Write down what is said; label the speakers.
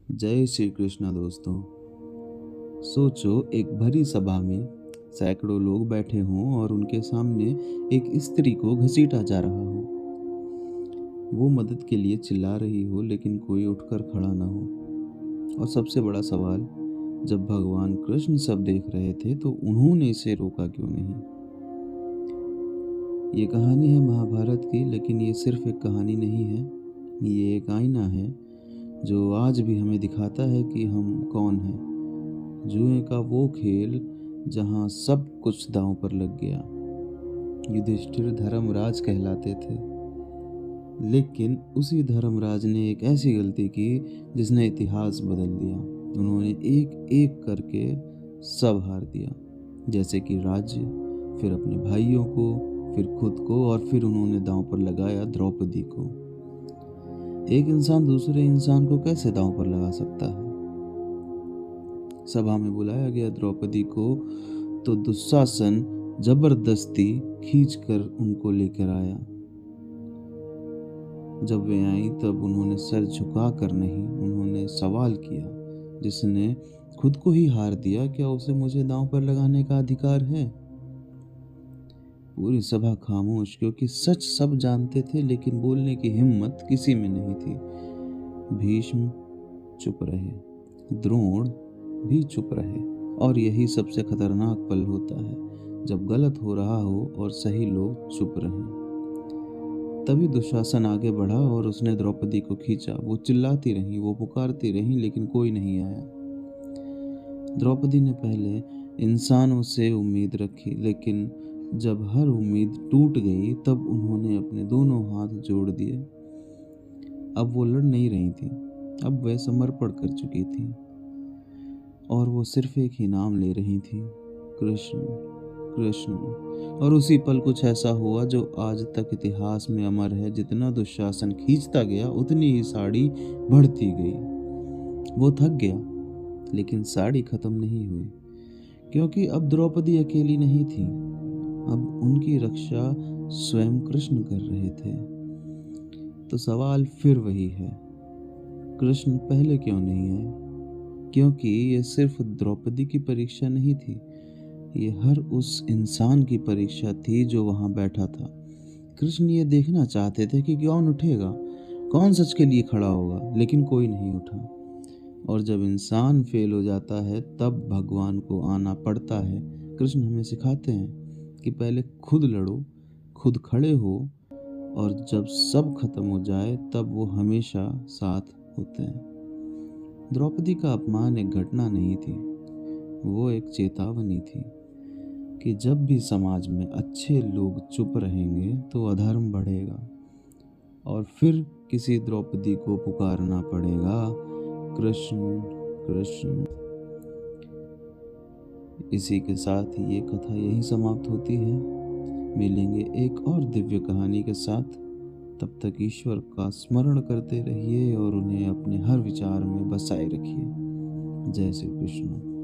Speaker 1: जय श्री कृष्णा दोस्तों। सोचो, एक भरी सभा में सैकड़ों लोग बैठे हों और उनके सामने एक स्त्री को घसीटा जा रहा हो। वो मदद के लिए चिल्ला रही हो लेकिन कोई उठकर खड़ा ना हो। और सबसे बड़ा सवाल, जब भगवान कृष्ण सब देख रहे थे तो उन्होंने इसे रोका क्यों नहीं? ये कहानी है महाभारत की, लेकिन ये सिर्फ एक कहानी नहीं है। ये एक आईना है जो आज भी हमें दिखाता है कि हम कौन हैं। जुए का वो खेल जहां सब कुछ दांव पर लग गया। युधिष्ठिर धर्मराज कहलाते थे, लेकिन उसी धर्मराज ने एक ऐसी गलती की जिसने इतिहास बदल दिया। उन्होंने एक एक करके सब हार दिया, जैसे कि राज्य, फिर अपने भाइयों को, फिर खुद को, और फिर उन्होंने दांव पर लगाया द्रौपदी को। एक इंसान दूसरे इंसान को कैसे दांव पर लगा सकता है? सभा में बुलाया गया द्रौपदी को तो दुशासन जबरदस्ती खींचकर उनको लेकर आया। जब वे आई तब उन्होंने सर झुका कर नहीं, उन्होंने सवाल किया, जिसने खुद को ही हार दिया, क्या उसे मुझे दांव पर लगाने का अधिकार है? पूरी सभा खामोश, क्योंकि सच सब जानते थे लेकिन बोलने की हिम्मत किसी में नहीं थी। भीष्म चुप रहे, द्रोण भी चुप रहे। और यही सबसे खतरनाक पल होता है, जब गलत हो रहा हो और सही लोग चुप रहें। तभी दुशासन आगे बढ़ा और उसने द्रौपदी को खींचा। वो चिल्लाती रही, वो पुकारती रही, लेकिन कोई नहीं आया। द्रौपदी ने पहले इंसानों से उम्मीद रखी, लेकिन जब हर उम्मीद टूट गई तब उन्होंने अपने दोनों हाथ जोड़ दिए। अब वो लड़ नहीं रही थी, अब वह समर्पण कर चुकी थी और वो सिर्फ एक ही नाम ले रही थी, कृष्ण कृष्ण। और उसी पल कुछ ऐसा हुआ जो आज तक इतिहास में अमर है। जितना दुशासन खींचता गया उतनी ही साड़ी बढ़ती गई। वो थक गया, लेकिन साड़ी खत्म नहीं हुई, क्योंकि अब द्रौपदी अकेली नहीं थी। अब उनकी रक्षा स्वयं कृष्ण कर रहे थे। तो सवाल फिर वही है, कृष्ण पहले क्यों नहीं आए? क्योंकि ये सिर्फ द्रौपदी की परीक्षा नहीं थी, ये हर उस इंसान की परीक्षा थी जो वहां बैठा था। कृष्ण ये देखना चाहते थे कि कौन उठेगा, कौन सच के लिए खड़ा होगा, लेकिन कोई नहीं उठा। और जब इंसान फेल हो जाता है तब भगवान को आना पड़ता है। कृष्ण हमें सिखाते हैं कि पहले खुद लड़ो, खुद खड़े हो, और जब सब खत्म हो जाए तब वो हमेशा साथ होते हैं। द्रौपदी का अपमान एक घटना नहीं थी, वो एक चेतावनी थी कि जब भी समाज में अच्छे लोग चुप रहेंगे तो अधर्म बढ़ेगा और फिर किसी द्रौपदी को पुकारना पड़ेगा, कृष्ण कृष्ण। इसी के साथ ये कथा यहीं समाप्त होती है। मिलेंगे एक और दिव्य कहानी के साथ। तब तक ईश्वर का स्मरण करते रहिए और उन्हें अपने हर विचार में बसाए रखिए। जय श्री कृष्ण।